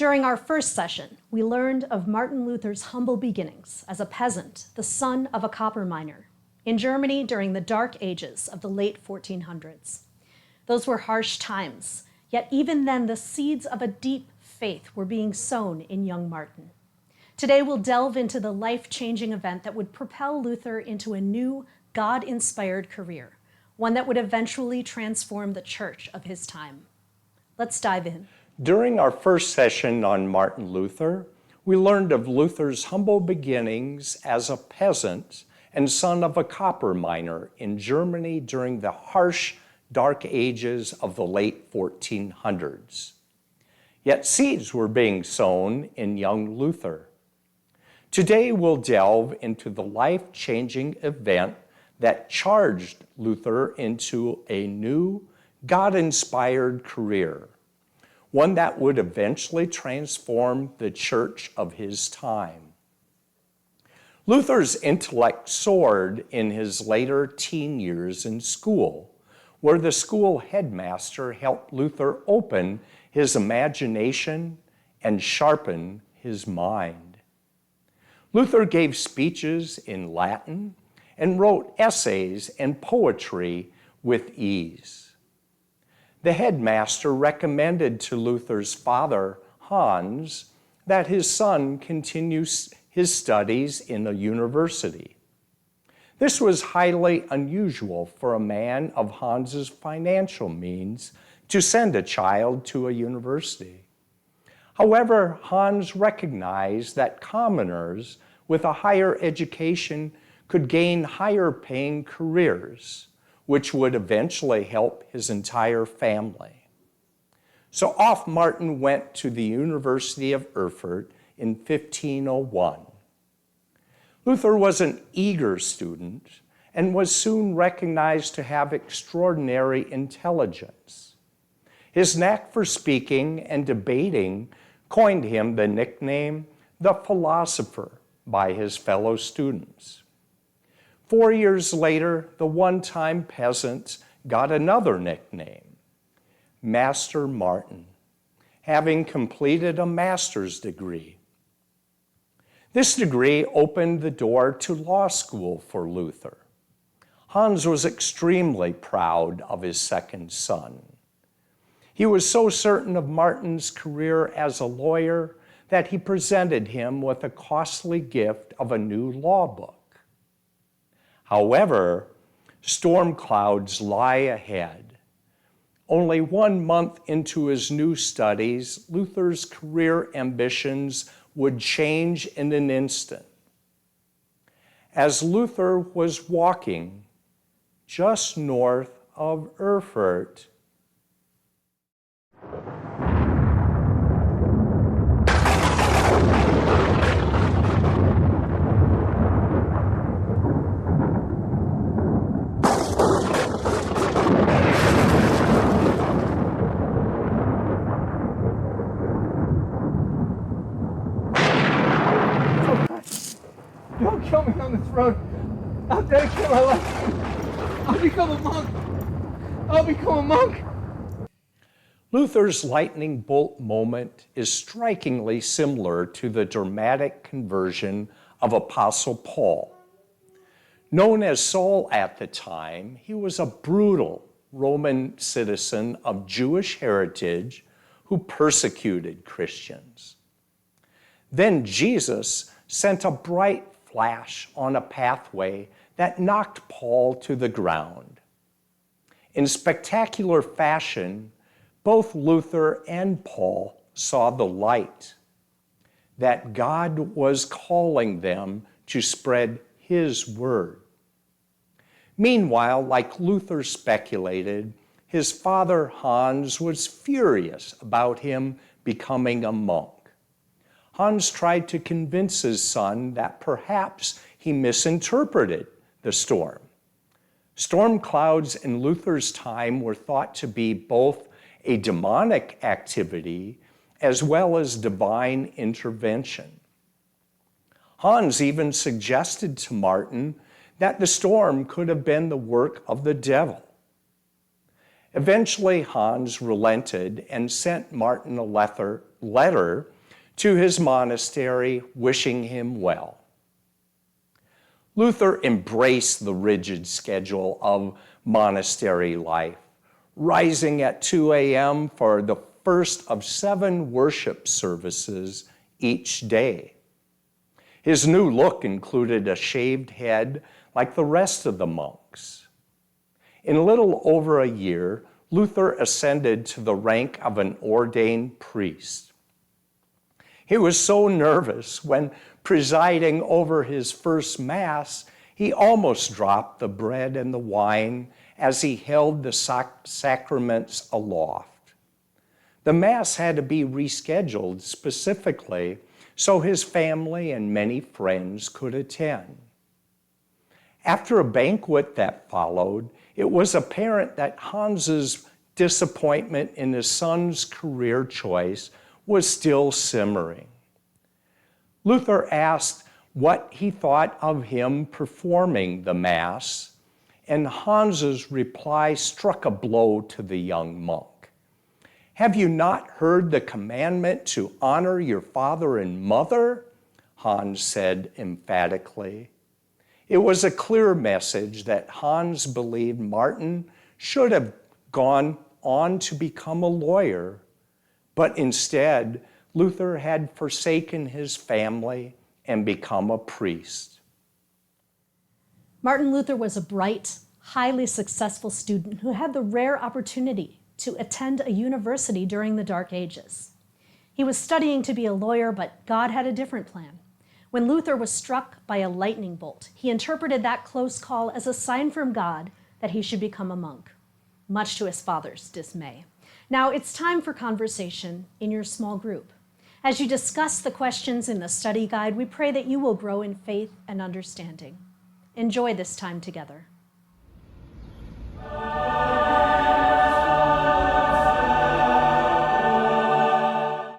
During our first session, we learned of Martin Luther's humble beginnings as a peasant, the son of a copper miner, in Germany during the dark ages of the late 1400s. Those were harsh times, yet even then the seeds of a deep faith were being sown in young Martin. Today we'll delve into the life-changing event that would propel Luther into a new, God-inspired career, one that would eventually transform the church of his time. Let's dive in. During our first session on Martin Luther, we learned of Luther's humble beginnings as a peasant and son of a copper miner in Germany during the harsh, dark ages of the late 1400s. Yet seeds were being sown in young Luther. Today we'll delve into the life-changing event that charged Luther into a new, God-inspired career, one that would eventually transform the church of his time. Luther's intellect soared in his later teen years in school, where the school headmaster helped Luther open his imagination and sharpen his mind. Luther gave speeches in Latin and wrote essays and poetry with ease. The headmaster recommended to Luther's father, Hans, that his son continue his studies in a university. This was highly unusual for a man of Hans's financial means to send a child to a university. However, Hans recognized that commoners with a higher education could gain higher-paying careers, which would eventually help his entire family. So off Martin went to the University of Erfurt in 1501. Luther was an eager student and was soon recognized to have extraordinary intelligence. His knack for speaking and debating coined him the nickname, the philosopher, by his fellow students. 4 years later, the one-time peasant got another nickname, Master Martin, having completed a master's degree. This degree opened the door to law school for Luther. Hans was extremely proud of his second son. He was so certain of Martin's career as a lawyer that he presented him with a costly gift of a new law book. However, storm clouds lie ahead. Only 1 month into his new studies, Luther's career ambitions would change in an instant. As Luther was walking just north of Erfurt, don't kill me on this road. I'll dedicate my life. I'll become a monk. I'll become a monk. Luther's lightning bolt moment is strikingly similar to the dramatic conversion of Apostle Paul. Known as Saul at the time, he was a brutal Roman citizen of Jewish heritage who persecuted Christians. Then Jesus sent a bright flash on a pathway that knocked Paul to the ground. In spectacular fashion, both Luther and Paul saw the light, that God was calling them to spread his word. Meanwhile, like Luther speculated, his father Hans was furious about him becoming a monk. Hans tried to convince his son that perhaps he misinterpreted the storm. Storm clouds in Luther's time were thought to be both a demonic activity as well as divine intervention. Hans even suggested to Martin that the storm could have been the work of the devil. Eventually, Hans relented and sent Martin a letter to his monastery wishing him well. Luther embraced the rigid schedule of monastery life, rising at 2 a.m. for the first of 7 worship services each day. His new look included a shaved head like the rest of the monks. In a little over a year, Luther ascended to the rank of an ordained priest. He was so nervous when presiding over his first Mass, he almost dropped the bread and the wine as he held the sacraments aloft. The Mass had to be rescheduled specifically so his family and many friends could attend. After a banquet that followed, it was apparent that Hans's disappointment in his son's career choice was still simmering. Luther asked what he thought of him performing the Mass, and Hans's reply struck a blow to the young monk. "Have you not heard the commandment to honor your father and mother?" Hans said emphatically. It was a clear message that Hans believed Martin should have gone on to become a lawyer, but instead, Luther had forsaken his family and become a priest. Martin Luther was a bright, highly successful student who had the rare opportunity to attend a university during the Dark Ages. He was studying to be a lawyer, but God had a different plan. When Luther was struck by a lightning bolt, he interpreted that close call as a sign from God that he should become a monk, much to his father's dismay. Now it's time for conversation in your small group. As you discuss the questions in the study guide, we pray that you will grow in faith and understanding. Enjoy this time together.